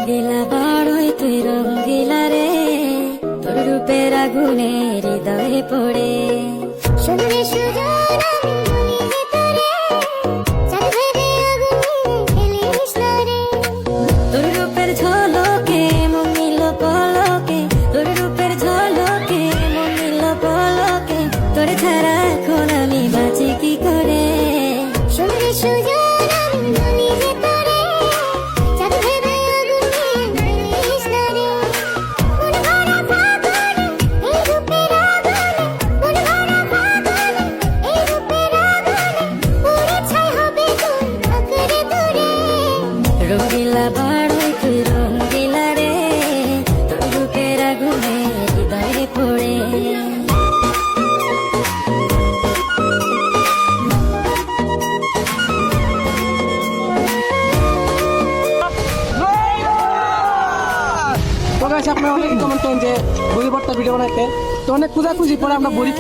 রঙ্গিলা বড়ই তুই রঙ্গিলা রে, তোর রূপের আগুনে হৃদয়ে পড়ে। শুনলে সুজন আমি বলি যে তোরে, চাঁদ ভেবে আগুনে ফেলিস না রে। তোর রূপের ঝলকে মন নিল পলকে, তোর রূপের ঝলকে মন নিল পলকে, তোর ছাড়া এখন আমি বাঁচি কি করে। শুনলে সুজন আমি বলি যে তোরে, চাঁদ ভেবে আগুনে ফেলিস না রে। মন ভরা ফাগুনে এই রূপের আগুনে, মন ভরা ফাগুনে এই রূপের আগুনে, পুড়ে ছাই হবে তোর আঁকড়ে ধরে। রঙ্গিলা বড়ই তুই রঙ্গিলা রে, তোর রূপের আগুনে হৃদয়ে পড়ে। তো গাইস আপনারা অনেক কমেন্ট করেন যে বড়ি ভর্তা ভিডিও বানাইতে, তো অনেক খোঁজাখুঁজি পরে আমরা বড়ি